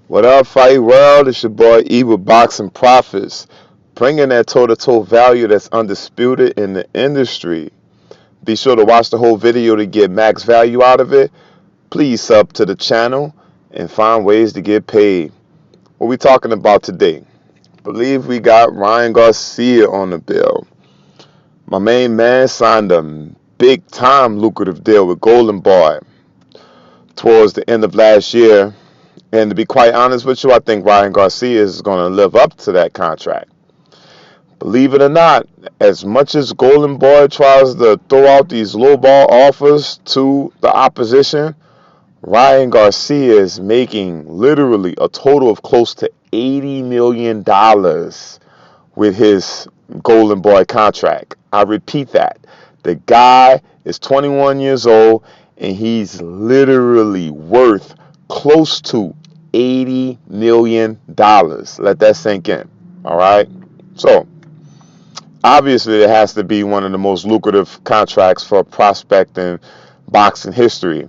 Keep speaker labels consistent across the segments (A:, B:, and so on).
A: What up, Fight World? It's your boy E with Boxing Profits, bringing that toe-to-toe value that's undisputed in the industry. Be sure to watch the whole video to get max value out of it. Please sub to the channel and find ways to get paid. What we talking about today? Believe we got Ryan Garcia on the bill. My main man signed a big-time lucrative deal with Golden Boy towards the end of last year. And to be quite honest with you, I think Ryan Garcia is going to live up to that contract. Believe it or not, as much as Golden Boy tries to throw out these lowball offers to the opposition, Ryan Garcia is making literally a total of close to $80 million with his Golden Boy contract. I repeat that. The guy is 21 years old and he's literally worth close to $80 million. Let that sink in. All right. So, obviously, it has to be one of the most lucrative contracts for a prospect in boxing history.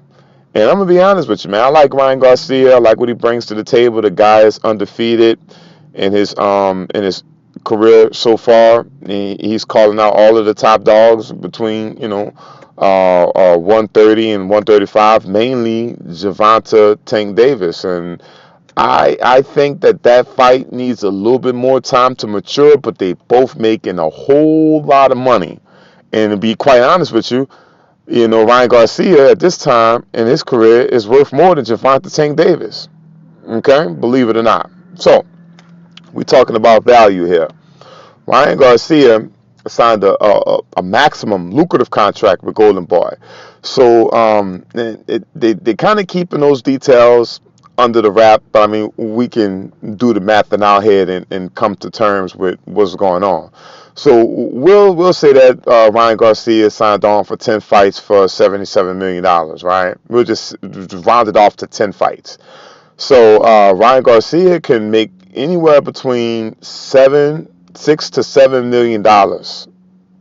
A: And I'm going to be honest with you, man. I like Ryan Garcia. I like what he brings to the table. The guy is undefeated in his career so far. He's calling out all of the top dogs between, 130 and 135, mainly Gervonta Tank Davis. And I think that fight needs a little bit more time to mature, but they both making a whole lot of money. And to be quite honest with you, Ryan Garcia at this time in his career is worth more than Gervonta Tank Davis. Okay? Believe it or not. So, we're talking about value here. Ryan Garcia signed a maximum lucrative contract with Golden Boy. So they kind of keeping those details under the wrap, but I mean, we can do the math in our head and come to terms with what's going on. So we'll say that Ryan Garcia signed on for 10 fights for $77 million, right? We'll just round it off to 10 fights. So Ryan Garcia can make anywhere between $6 to $7 million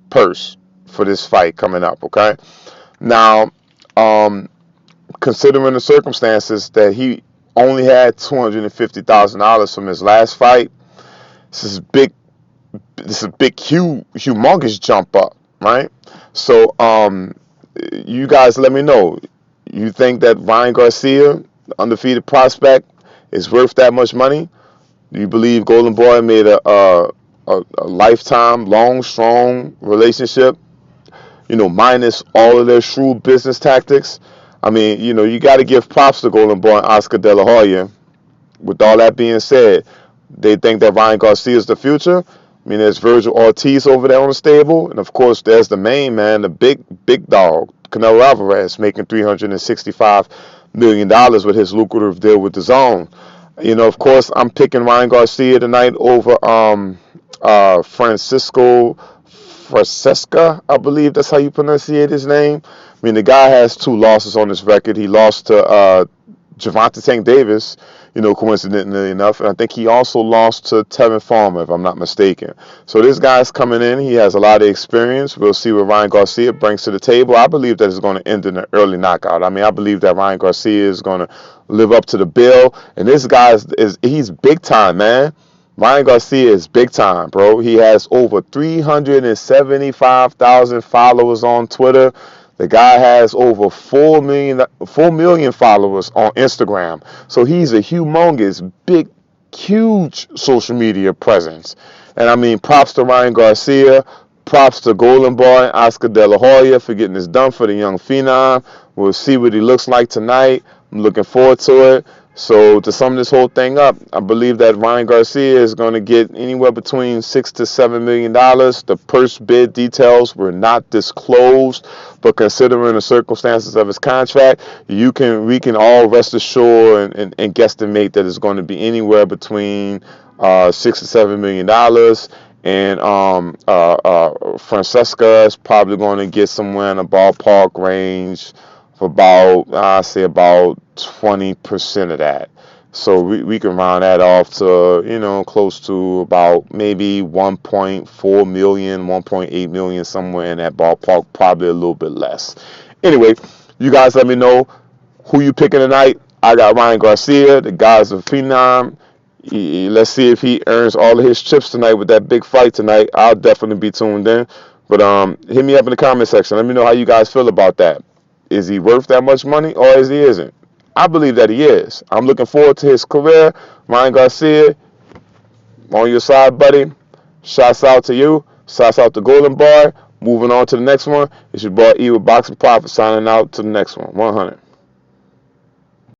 A: purse for this fight coming up. Okay. Now, considering the circumstances that he only had $250,000 from his last fight, this is big. This is a big, humongous jump up, right? So, you guys, let me know. You think that Ryan Garcia, the undefeated prospect, is worth that much money? Do you believe Golden Boy made a lifetime, long, strong relationship, minus all of their shrewd business tactics? I mean, you got to give props to Golden Boy and Oscar De La Hoya. With all that being said, they think that Ryan Garcia is the future. I mean, there's Virgil Ortiz over there on the stable. And, of course, there's the main man, the big dog, Canelo Alvarez, making $365 million with his lucrative deal with Dazn. Of course, I'm picking Ryan Garcia tonight over Fransisco Fonseca, I believe that's how you pronounce his name. I mean, the guy has 2 losses on his record. He lost to Gervonta Tank Davis, coincidentally enough. And I think he also lost to Tevin Farmer, if I'm not mistaken. So this guy's coming in. He has a lot of experience. We'll see what Ryan Garcia brings to the table. I believe that it's going to end in an early knockout. I mean, I believe that Ryan Garcia is going to live up to the bill. And this guy he's big time, man. Ryan Garcia is big time, bro. He has over 375,000 followers on Twitter. The guy has over 4 million followers on Instagram. So he's a humongous, big, huge social media presence. And I mean, props to Ryan Garcia. Props to Golden Boy, Oscar De La Hoya for getting this done for the young Phenom. We'll see what he looks like tonight. I'm looking forward to it. So to sum this whole thing up, I believe that Ryan Garcia is going to get anywhere between $6 to $7 million. The purse bid details were not disclosed, but considering the circumstances of his contract, we can all rest assured and guesstimate that it's going to be anywhere between $6 to $7 million. And Fransesca is probably going to get somewhere in a ballpark range for about, I say about 20% of that. So we can round that off to, close to about maybe 1.4 million, 1.8 million, somewhere in that ballpark, probably a little bit less. Anyway, you guys let me know who you picking tonight. I got Ryan Garcia, the guys of Phenom. Let's see if he earns all of his chips tonight with that big fight tonight. I'll definitely be tuned in. But hit me up in the comment section. Let me know how you guys feel about that. Is he worth that much money or is he isn't? I believe that he is. I'm looking forward to his career. Ryan Garcia, on your side, buddy. Shouts out to you. Shouts out to Golden Bar. Moving on to the next one. It's your boy E with Boxing Profit signing out to the next one. 100.